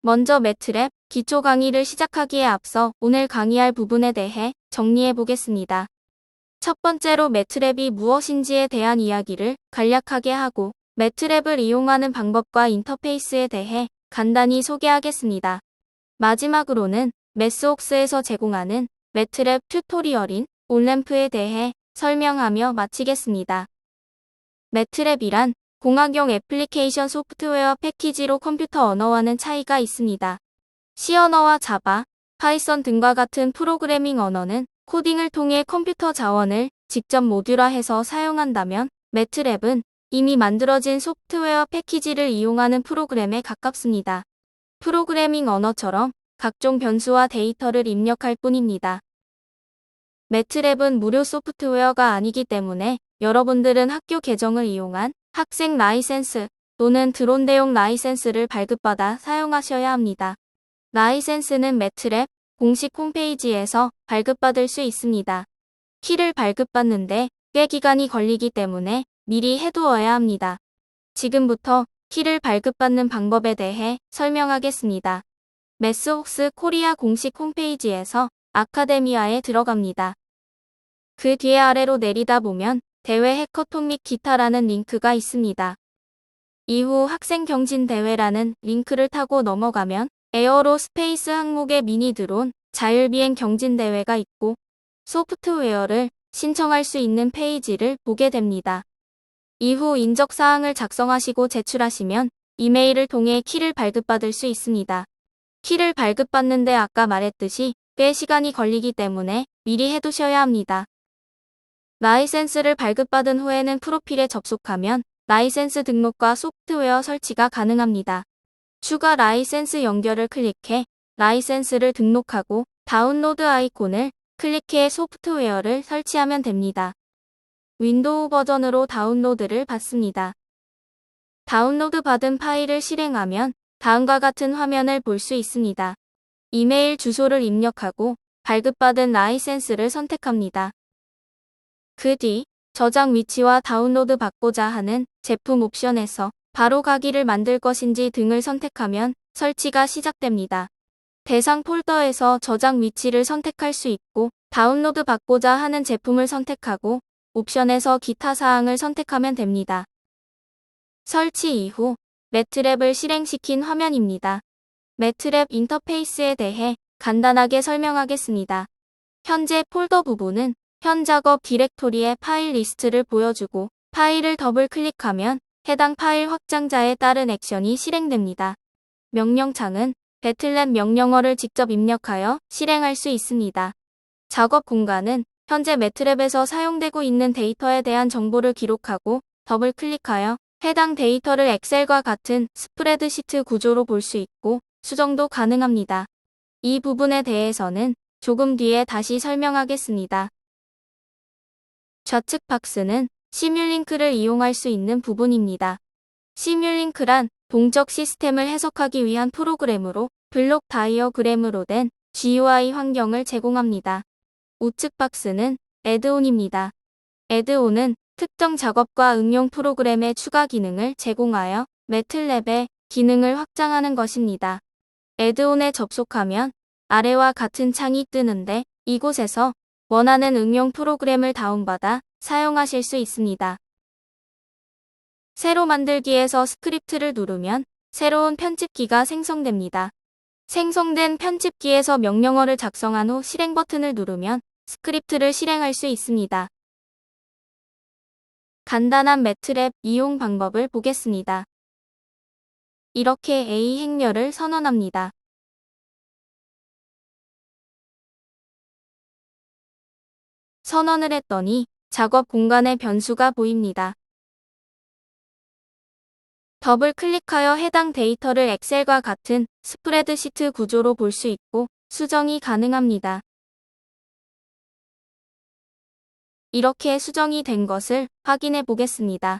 먼저 매트랩 기초 강의를 시작하기에 앞서 오늘 강의할 부분에 대해 정리해 보겠습니다. 첫 번째로 매트랩이 무엇인지에 대한 이야기를 간략하게 하고 매트랩을 이용하는 방법과 인터페이스에 대해 간단히 소개하겠습니다. 마지막으로는 매스웍스에서 제공하는 매트랩 튜토리얼인 온램프에 대해 설명하며 마치겠습니다. 매트랩이란 공학용 애플리케이션 소프트웨어 패키지로 컴퓨터 언어와는 차이가 있습니다. C 언어와 자바, 파이썬 등과 같은 프로그래밍 언어는 코딩을 통해 컴퓨터 자원을 직접 모듈화해서 사용한다면 매트랩은 이미 만들어진 소프트웨어 패키지를 이용하는 프로그램에 가깝습니다. 프로그래밍 언어처럼 각종 변수와 데이터를 입력할 뿐입니다. 매트랩은 무료 소프트웨어가 아니기 때문에 여러분들은 학교 계정을 이용한 학생 라이센스 또는 드론대용 라이센스를 발급받아 사용하셔야 합니다. 라이센스는 매트랩 공식 홈페이지에서 발급받을 수 있습니다. 키를 발급받는데 꽤 기간이 걸리기 때문에 미리 해두어야 합니다. 지금부터 키를 발급받는 방법에 대해 설명하겠습니다. 매스웍스 코리아 공식 홈페이지에서 아카데미아에 들어갑니다. 그 뒤에 아래로 내리다 보면 대회 해커톤 및 기타라는 링크가 있습니다. 이후 학생 경진 대회라는 링크를 타고 넘어가면 에어로스페이스 항목의 미니 드론 자율비행 경진 대회가 있고 소프트웨어를 신청할 수 있는 페이지를 보게 됩니다. 이후 인적사항을 작성하시고 제출하시면 이메일을 통해 키를 발급받을 수 있습니다. 키를 발급받는데 아까 말했듯이 꽤 시간이 걸리기 때문에 미리 해두셔야 합니다. 라이센스를 발급받은 후에는 프로필에 접속하면 라이센스 등록과 소프트웨어 설치가 가능합니다. 추가 라이센스 연결을 클릭해 라이센스를 등록하고 다운로드 아이콘을 클릭해 소프트웨어를 설치하면 됩니다. 윈도우 버전으로 다운로드를 받습니다. 다운로드 받은 파일을 실행하면 다음과 같은 화면을 볼 수 있습니다. 이메일 주소를 입력하고 발급받은 라이센스를 선택합니다. 그 뒤 저장 위치와 다운로드 받고자 하는 제품 옵션에서 바로 가기를 만들 것인지 등을 선택하면 설치가 시작됩니다. 대상 폴더에서 저장 위치를 선택할 수 있고 다운로드 받고자 하는 제품을 선택하고 옵션에서 기타 사항을 선택하면 됩니다. 설치 이후 매트랩을 실행시킨 화면입니다. 매트랩 인터페이스에 대해 간단하게 설명하겠습니다. 현재 폴더 부분은 현 작업 디렉토리의 파일 리스트를 보여주고 파일을 더블 클릭하면 해당 파일 확장자에 따른 액션이 실행됩니다. 명령창은 배틀넷 명령어를 직접 입력하여 실행할 수 있습니다. 작업 공간은 현재 매트랩에서 사용되고 있는 데이터에 대한 정보를 기록하고 더블 클릭하여 해당 데이터를 엑셀과 같은 스프레드시트 구조로 볼 수 있고 수정도 가능합니다. 이 부분에 대해서는 조금 뒤에 다시 설명하겠습니다. 좌측 박스는 시뮬링크를 이용할 수 있는 부분입니다. 시뮬링크란 동적 시스템을 해석하기 위한 프로그램으로 블록 다이어그램으로 된 GUI 환경을 제공합니다. 우측 박스는 애드온입니다. 애드온은 특정 작업과 응용 프로그램의 추가 기능을 제공하여 매트랩의 기능을 확장하는 것입니다. 애드온에 접속하면 아래와 같은 창이 뜨는데 이곳에서 원하는 응용 프로그램을 다운받아 사용하실 수 있습니다. 새로 만들기에서 스크립트를 누르면 새로운 편집기가 생성됩니다. 생성된 편집기에서 명령어를 작성한 후 실행 버튼을 누르면 스크립트를 실행할 수 있습니다. 간단한 매트랩 이용 방법을 보겠습니다. 이렇게 A 행렬을 선언합니다. 선언을 했더니 작업 공간에 변수가 보입니다. 더블 클릭하여 해당 데이터를 엑셀과 같은 스프레드시트 구조로 볼 수 있고 수정이 가능합니다. 이렇게 수정이 된 것을 확인해 보겠습니다.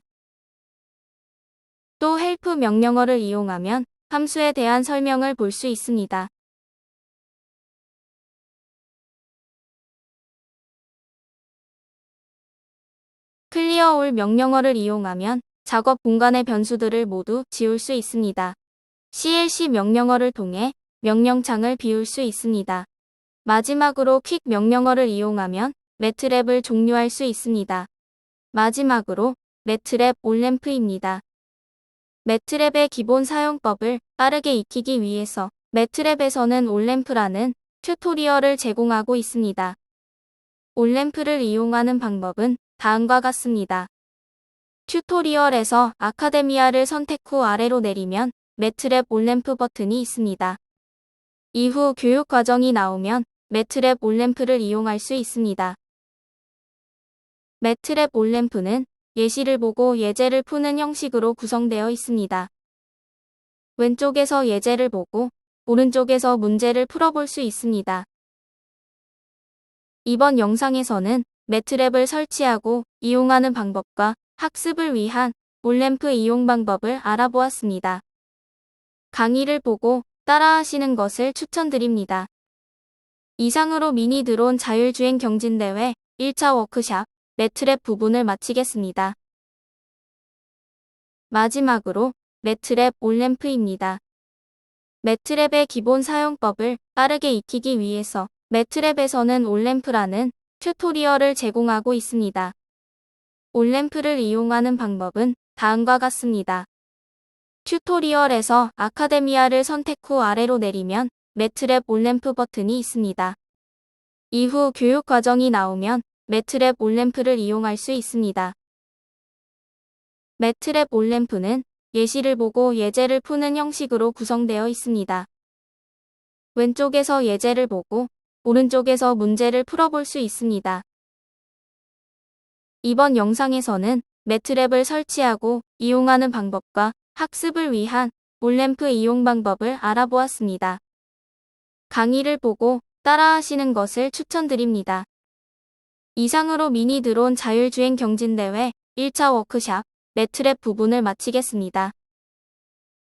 또 헬프 명령어를 이용하면 함수에 대한 설명을 볼 수 있습니다. 클리어 올 명령어를 이용하면 작업 공간의 변수들을 모두 지울 수 있습니다. CLC 명령어를 통해 명령창을 비울 수 있습니다. 마지막으로 퀵 명령어를 이용하면 매트랩을 종료할 수 있습니다. 마지막으로 매트랩 올램프입니다. 매트랩의 기본 사용법을 빠르게 익히기 위해서 매트랩에서는 올램프라는 튜토리얼을 제공하고 있습니다. 올램프를 이용하는 방법은 다음과 같습니다. 튜토리얼에서 아카데미아를 선택 후 아래로 내리면 매트랩 올램프 버튼이 있습니다. 이후 교육 과정이 나오면 매트랩 올램프를 이용할 수 있습니다. 매트랩 올램프는 예시를 보고 예제를 푸는 형식으로 구성되어 있습니다. 왼쪽에서 예제를 보고 오른쪽에서 문제를 풀어볼 수 있습니다. 이번 영상에서는 매트랩을 설치하고 이용하는 방법과 학습을 위한 올램프 이용 방법을 알아보았습니다. 강의를 보고 따라하시는 것을 추천드립니다. 이상으로 미니 드론 자율주행 경진대회 1차 워크샵 매트랩 부분을 마치겠습니다. 마지막으로 매트랩 올램프입니다. 매트랩의 기본 사용법을 빠르게 익히기 위해서 매트랩에서는 올램프라는 튜토리얼을 제공하고 있습니다. 올램프를 이용하는 방법은 다음과 같습니다. 튜토리얼에서 아카데미아를 선택 후 아래로 내리면 매트랩 올램프 버튼이 있습니다. 이후 교육 과정이 나오면 매트랩 올램프를 이용할 수 있습니다. 매트랩 올램프는 예시를 보고 예제를 푸는 형식으로 구성되어 있습니다. 왼쪽에서 예제를 보고 오른쪽에서 문제를 풀어볼 수 있습니다. 이번 영상에서는 매트랩을 설치하고 이용하는 방법과 학습을 위한 올램프 이용 방법을 알아보았습니다. 강의를 보고 따라하시는 것을 추천드립니다. 이상으로 미니 드론 자율주행 경진대회 1차 워크샵 매트랩 부분을 마치겠습니다.